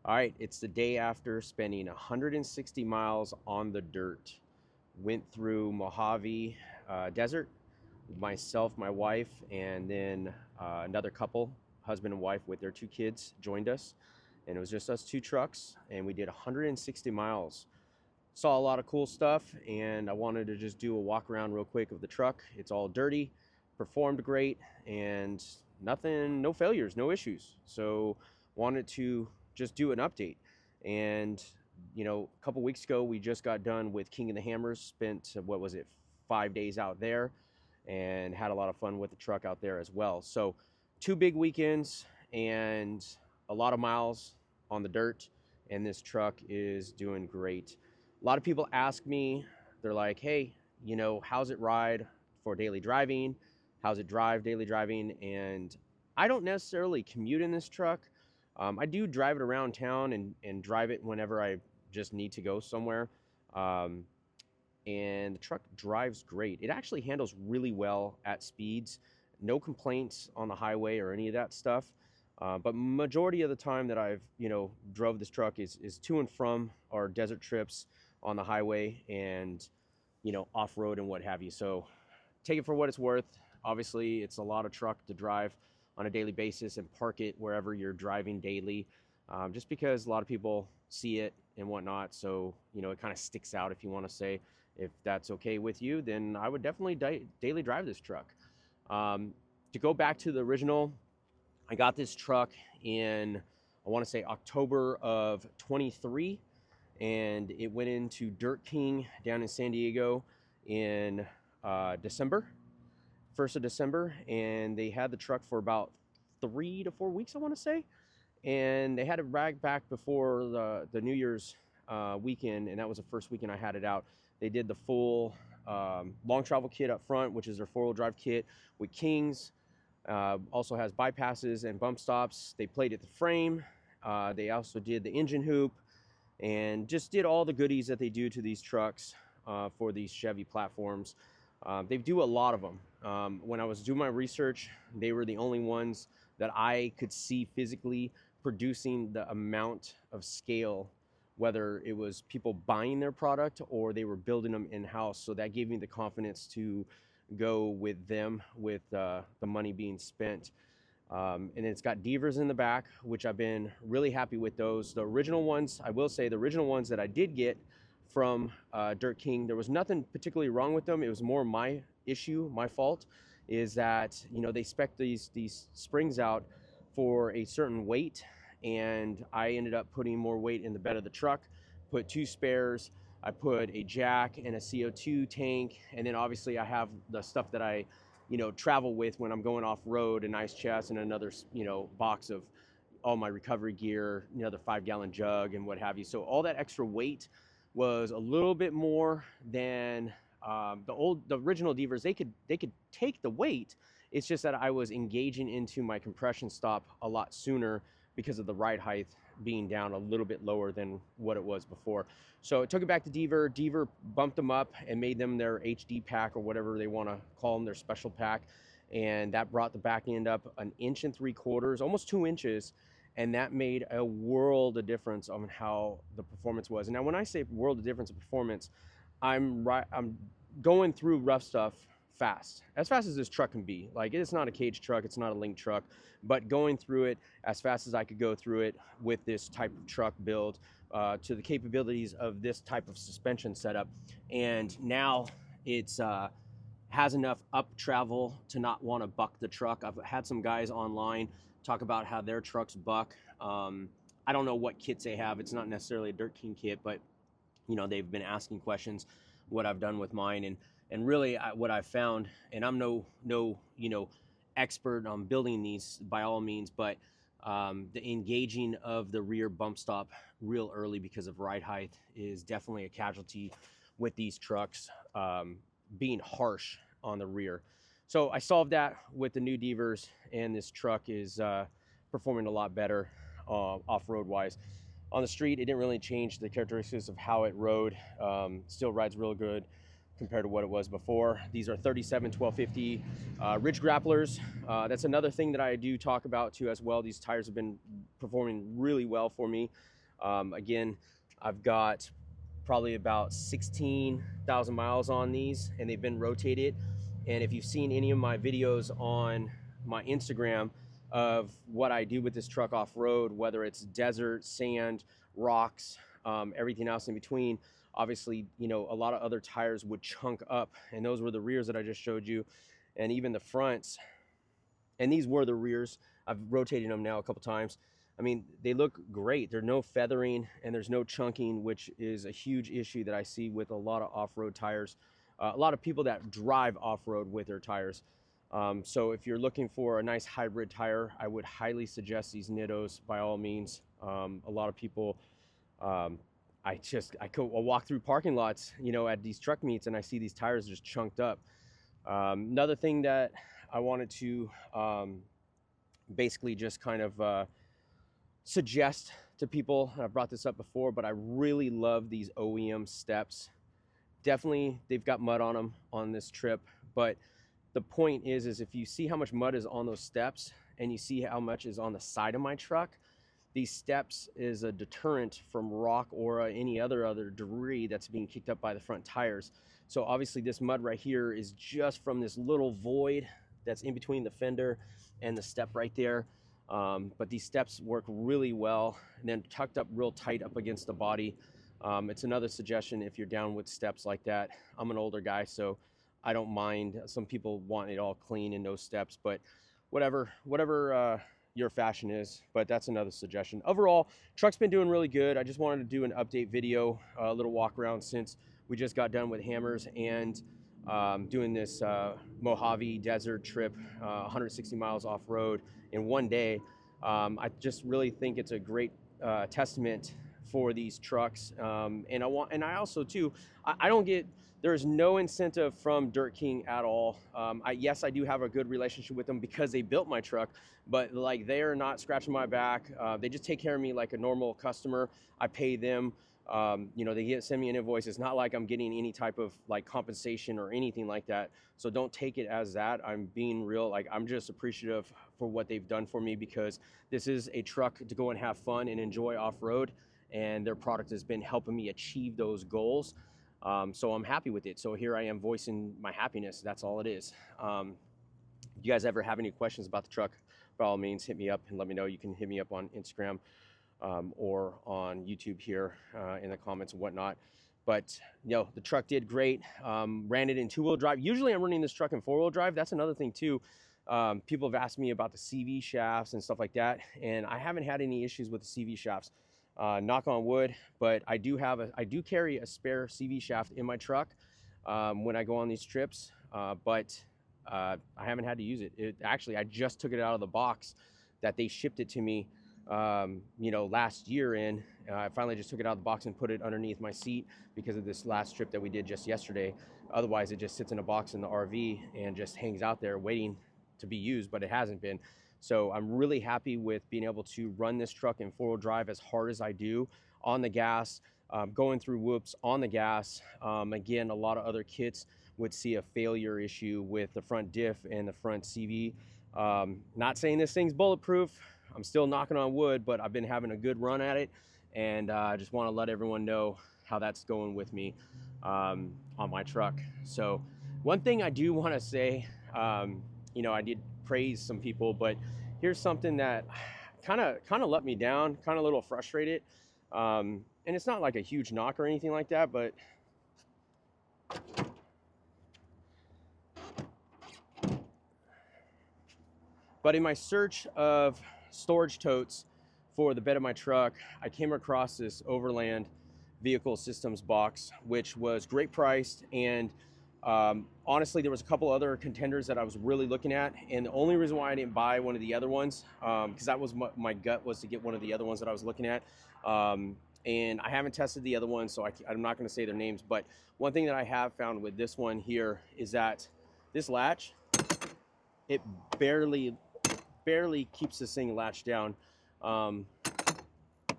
All right, it's the day after spending 160 miles on the dirt. Went through Mojave Desert, myself, my wife, and then another couple, husband and wife with their 2 kids, joined us. And it was just us 2 trucks, and we did 160 miles. Saw a lot of cool stuff, and I wanted to just do a walk around real quick of the truck. It's all dirty, performed great, and nothing, no failures, no issues. So wanted to just do an update. And you know, a couple weeks ago we just got done with King of the Hammers, spent what was it, 5 days out there, and had a lot of fun with the truck out there as well. So 2 big weekends and a lot of miles on the dirt, and this truck is doing great. A lot of people ask me, they're like, hey, you know, how's it ride for daily driving? How's it drive daily driving? And I don't necessarily commute in this truck. I do drive it around town and drive it whenever I just need to go somewhere. And the truck drives great. It actually handles really well at speeds. No complaints on the highway or any of that stuff. But majority of the time that I've, you know, drove this truck is to and from our desert trips on the highway and, you know, off-road and what have you. So take it for what it's worth. Obviously, it's a lot of truck to drive on a daily basis and park it wherever you're driving daily, just because a lot of people see it and whatnot. So, you know, it kind of sticks out, if you want to say. If that's okay with you, then I would definitely daily drive this truck. To go back to the original, I got this truck in, I want to say October of 23, and it went into Dirt King down in San Diego in December, 1st of December, and they had the truck for about 3 to 4 weeks, I want to say, and they had it ragged back before the New Year's weekend, and that was the first weekend I had it out. They did the full long travel kit up front, which is their 4-wheel drive kit with Kings. Also has bypasses and bump stops. They plated the frame. They also did the engine hoop and just did all the goodies that they do to these trucks for these Chevy platforms. They do a lot of them. When I was doing my research, they were the only ones that I could see physically producing the amount of scale, whether it was people buying their product or they were building them in-house. So that gave me the confidence to go with them with the money being spent. And it's got Deavers in the back, which I've been really happy with those. The original ones, I will say, the original ones that I did get from Dirt King, there was nothing particularly wrong with them. It was more my issue, my fault, is that, you know, they spec these springs out for a certain weight, and I ended up putting more weight in the bed of the truck, put 2 spares. I put a jack and a CO2 tank, and then obviously I have the stuff that I, you know, travel with when I'm going off road, an ice chest and another, you know, box of all my recovery gear, another 5-gallon jug and what have you. So all that extra weight was a little bit more than the original Deavers. They could take the weight. It's just that I was engaging into my compression stop a lot sooner because of the ride height being down a little bit lower than what it was before. So I took it back to Deaver. Deaver bumped them up and made them their HD pack, or whatever they want to call them, their special pack. And that brought the back end up 1 3/4 inches, almost 2 inches. And that made a world of difference on how the performance was. And now when I say world of difference of performance, I'm going through rough stuff fast as this truck can be. Like, it's not a cage truck, it's not a link truck, but going through it as fast as I could go through it with this type of truck build, to the capabilities of this type of suspension setup. And now it's has enough up travel to not want to buck the truck. I've had some guys online talk about how their trucks buck. I don't know what kits they have. It's not necessarily a Dirt King kit, but you know, they've been asking questions what I've done with mine, and really what I've found, and I'm no you know, expert on building these by all means, but the engaging of the rear bump stop real early because of ride height is definitely a casualty with these trucks, being harsh on the rear. So I solved that with the new Deavers, and this truck is performing a lot better off-road wise. On the street, it didn't really change the characteristics of how it rode. Still rides real good compared to what it was before. These are 37 1250 Ridge Grapplers. That's another thing that I do talk about too as well. These tires have been performing really well for me. Again, I've got probably about 16,000 miles on these, and they've been rotated. And if you've seen any of my videos on my Instagram of what I do with this truck off-road, whether it's desert, sand, rocks, everything else in between, obviously, you know, a lot of other tires would chunk up, and those were the rears that I just showed you, and even the fronts. And these were the rears. I've rotated them now a couple times. I mean, they look great. There's no feathering and there's no chunking, which is a huge issue that I see with a lot of off-road tires. A lot of people that drive off-road with their tires. So if you're looking for a nice hybrid tire, I would highly suggest these Nittos by all means. A lot of people, I'll walk through parking lots, you know, at these truck meets, and I see these tires just chunked up. Another thing that I wanted to basically just kind of suggest to people, and I brought this up before, but I really love these OEM steps. Definitely, they've got mud on them on this trip, but the point is if you see how much mud is on those steps and you see how much is on the side of my truck, these steps is a deterrent from rock or any other debris that's being kicked up by the front tires. So obviously this mud right here is just from this little void that's in between the fender and the step right there. But these steps work really well and then tucked up real tight up against the body. It's another suggestion if you're down with steps like that. I'm an older guy, so I don't mind. Some people want it all clean and no steps, but whatever your fashion is, but that's another suggestion. Overall, truck's been doing really good. I just wanted to do an update video, a little walk around since we just got done with hammers and doing this Mojave desert trip, 160 miles off-road in one day. I just really think it's a great testament for these trucks, and I also too, I don't get, there's no incentive from Dirt King at all. Yes, I do have a good relationship with them because they built my truck, but like they are not scratching my back. They just take care of me like a normal customer. I pay them. You know, they send me an invoice. It's not like I'm getting any type of like compensation or anything like that. So don't take it as that. I'm being real. Like, I'm just appreciative for what they've done for me because this is a truck to go and have fun and enjoy off-road, and their product has been helping me achieve those goals. So I'm happy with it. So here I am voicing my happiness. That's all it is. If you guys ever have any questions about the truck, by all means, hit me up and let me know. You can hit me up on Instagram or on YouTube here in the comments and whatnot. But you know, the truck did great. Ran it in 2-wheel drive. Usually I'm running this truck in 4-wheel drive. That's another thing too. People have asked me about the CV shafts and stuff like that, and I haven't had any issues with the CV shafts. Knock on wood, but I do carry a spare CV shaft in my truck when I go on these trips, but I haven't had to use it. Actually, I just took it out of the box that they shipped it to me, you know, last year in. I finally just took it out of the box and put it underneath my seat because of this last trip that we did just yesterday. Otherwise, it just sits in a box in the RV and just hangs out there waiting to be used, but it hasn't been. So I'm really happy with being able to run this truck in 4-wheel drive as hard as I do on the gas, going through whoops on the gas. Again, a lot of other kits would see a failure issue with the front diff and the front CV. Not saying this thing's bulletproof. I'm still knocking on wood, but I've been having a good run at it, and I just want to let everyone know how that's going with me on my truck. So one thing I do want to say, you know, I did praise some people, but here's something that kind of let me down, kind of a little frustrated. And it's not like a huge knock or anything like that, but in my search of storage totes for the bed of my truck, I came across this Overland Vehicle Systems box, which was great priced, and honestly, there was a couple other contenders that I was really looking at, and the only reason why I didn't buy one of the other ones, because that was my gut was to get one of the other ones that I was looking at, and I haven't tested the other ones, so I'm not going to say their names, but one thing that I have found with this one here is that this latch, it barely keeps this thing latched down.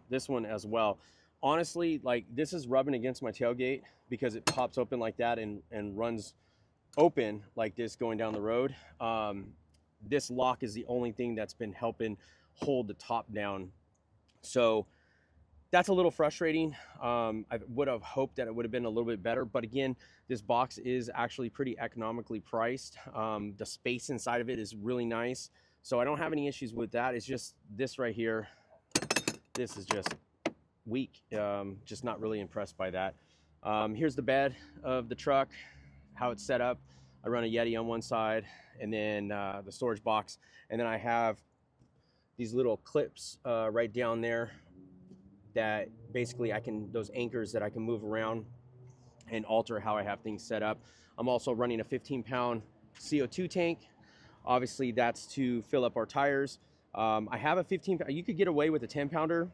This one as well. Honestly, like, this is rubbing against my tailgate because it pops open like that and runs open like this going down the road. This lock is the only thing that's been helping hold the top down. So that's a little frustrating. I would have hoped that it would have been a little bit better, but again, this box is actually pretty economically priced. The space inside of it is really nice, so I don't have any issues with that. It's just this right here. This is just weak. Just not really impressed by that. Here's the bed of the truck, how it's set up. I run a Yeti on one side, and then the storage box, and then I have these little clips right down there that basically those anchors that I can move around and alter how I have things set up. I'm also running a 15-pound CO2 tank. Obviously that's to fill up our tires. I have a 15-pounder. You could get away with a 10-pounder,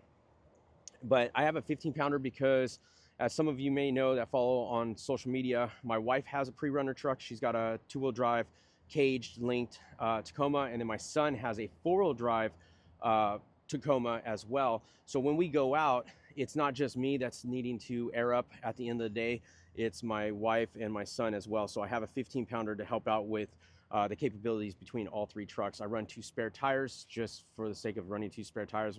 but I have a 15-pounder because, as some of you may know that follow on social media, my wife has a pre-runner truck. She's got a 2-wheel-drive caged linked Tacoma, and then my son has a 4-wheel-drive Tacoma as well. So when we go out, it's not just me that's needing to air up at the end of the day. It's my wife and my son as well. So I have a 15-pounder to help out with the capabilities between all 3 trucks. I run 2 spare tires just for the sake of running 2 spare tires.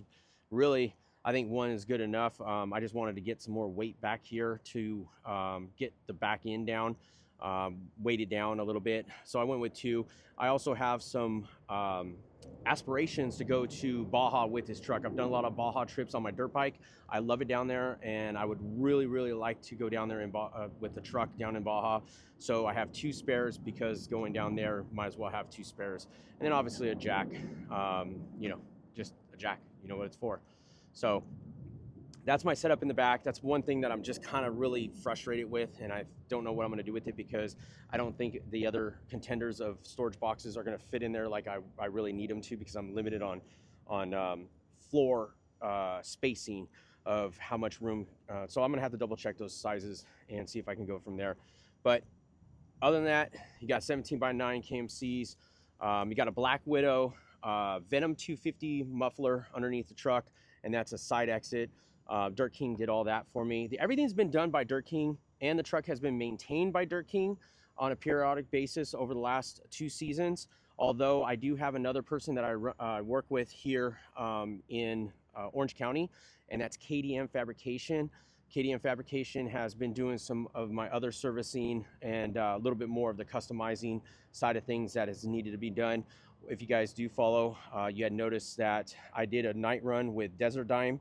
Really, I think 1 is good enough. I just wanted to get some more weight back here to get the back end down, weight it down a little bit. So I went with 2. I also have some aspirations to go to Baja with this truck. I've done a lot of Baja trips on my dirt bike. I love it down there, and I would really like to go down there with the truck down in Baja. So I have 2 spares, because going down there, might as well have 2 spares. And then obviously a jack, you know, just a jack, you know what it's for. So that's my setup in the back. That's one thing that I'm just kind of really frustrated with, and I don't know what I'm going to do with it, because I don't think the other contenders of storage boxes are going to fit in there like I really need them to, because I'm limited on floor spacing of how much room. So I'm going to have to double check those sizes and see if I can go from there. But other than that, you got 17x9 KMCs. You got a Black Widow Venom 250 muffler underneath the truck, and that's a side exit. Dirt King did all that for me. Everything's been done by Dirt King, and the truck has been maintained by Dirt King on a periodic basis over the last 2 seasons. Although I do have another person that I work with here in Orange County, and that's KDM Fabrication. KDM Fabrication has been doing some of my other servicing and a little bit more of the customizing side of things that is needed to be done. If you guys do follow, you had noticed that I did a night run with Dezert.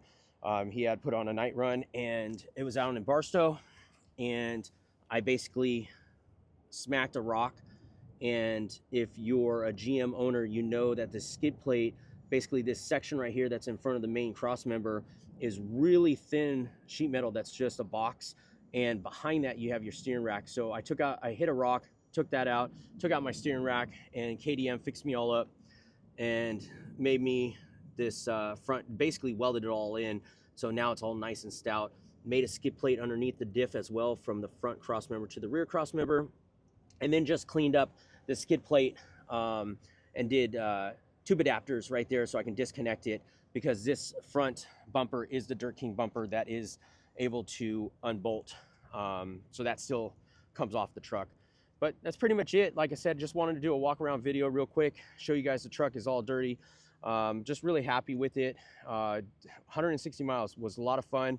He had put on a night run, and it was out in Barstow, and I basically smacked a rock. And if you're a GM owner, you know that the skid plate, basically this section right here that's in front of the main cross member, is really thin sheet metal that's just a box, and behind that you have your steering rack. So I hit a rock, took that out, took out my steering rack, and KDM fixed me all up and made me this front, basically welded it all in. So now it's all nice and stout. Made a skid plate underneath the diff as well, from the front cross member to the rear cross member, and then just cleaned up the skid plate and did tube adapters right there so I can disconnect it, because this front bumper is the Dirt King bumper that is able to unbolt. So that still comes off the truck. But that's pretty much it. Like I said, just wanted to do a walk around video real quick, show you guys the truck is all dirty. Just really happy with it. 160 miles was a lot of fun,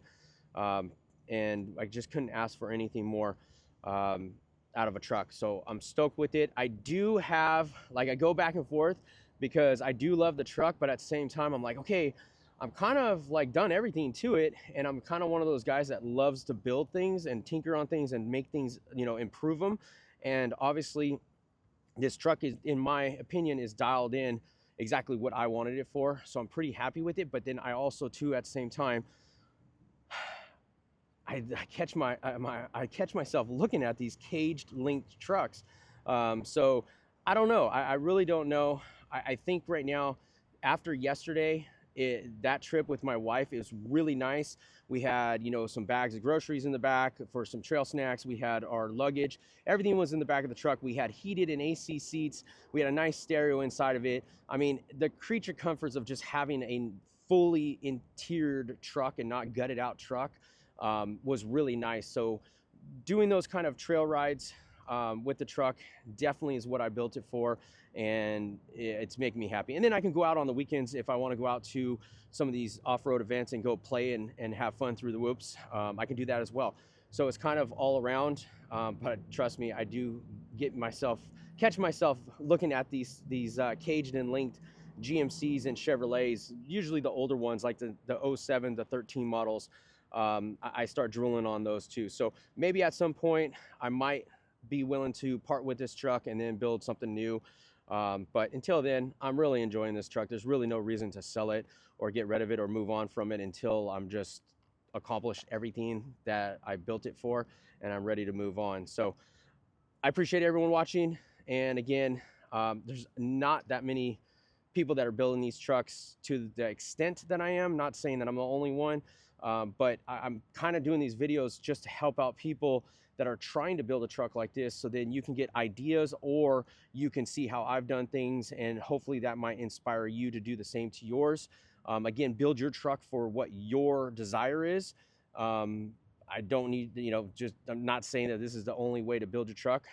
and I just couldn't ask for anything more out of a truck. So I'm stoked with it. I do have, like, I go back and forth, because I do love the truck, but at the same time I'm like, okay, I'm kind of like done everything to it, and I'm kind of one of those guys that loves to build things and tinker on things and make things, you know, improve them. And obviously this truck is, in my opinion, is dialed in exactly what I wanted it for. So I'm pretty happy with it. But then I also too, at the same time, I catch myself looking at these caged linked trucks. So I don't know. I really don't know. I think right now, after yesterday, that trip with my wife is really nice. We had, you know, some bags of groceries in the back for some trail snacks. We had our luggage. Everything was in the back of the truck. We had heated and AC seats. We had a nice stereo inside of it. I mean, the creature comforts of just having a fully interiored truck and not gutted out truck was really nice. So doing those kind of trail rides, with the truck definitely is what I built it for, and it's making me happy. And then I can go out on the weekends if I want to go out to some of these off-road events and go play and have fun through the whoops. I can do that as well. So it's kind of all around, but trust me, I do catch myself looking at these caged and linked GMCs and Chevrolets, usually the older ones like the 07, the 13 models. I start drooling on those too. So maybe at some point I might be willing to part with this truck and then build something new. But until then, I'm really enjoying this truck. There's really no reason to sell it or get rid of it or move on from it until I'm just accomplished everything that I built it for and I'm ready to move on. So I appreciate everyone watching. And again, there's not that many people that are building these trucks to the extent that I am. Not saying that I'm the only one, but I'm kind of doing these videos just to help out people that are trying to build a truck like this, so then you can get ideas or you can see how I've done things, and hopefully that might inspire you to do the same to yours. Again, build your truck for what your desire is. I don't need, I'm not saying that this is the only way to build your truck.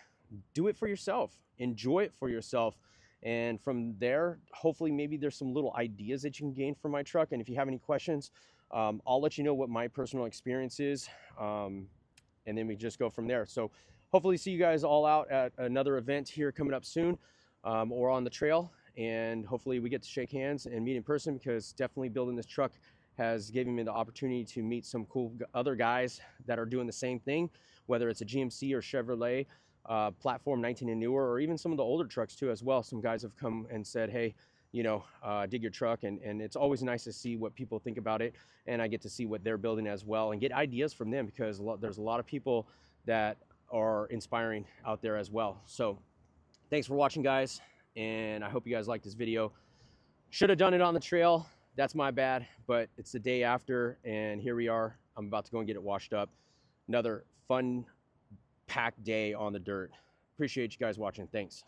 Do it for yourself, enjoy it for yourself. And from there, hopefully maybe there's some little ideas that you can gain from my truck. And if you have any questions, I'll let you know what my personal experience is. And then we just go from there. So hopefully see you guys all out at another event here coming up soon, or on the trail. And hopefully we get to shake hands and meet in person, because definitely building this truck has given me the opportunity to meet some cool other guys that are doing the same thing, whether it's a GMC or Chevrolet platform 19 and newer, or even some of the older trucks too as well. Some guys have come and said, hey, dig your truck, and it's always nice to see what people think about it, and I get to see what they're building as well and get ideas from them, because there's a lot of people that are inspiring out there as well. So thanks for watching, guys, and I hope you guys liked this video. Should have done it on the trail, that's my bad, but it's the day after and here we are. I'm about to go and get it washed up. Another fun packed day on the dirt. Appreciate you guys watching. Thanks.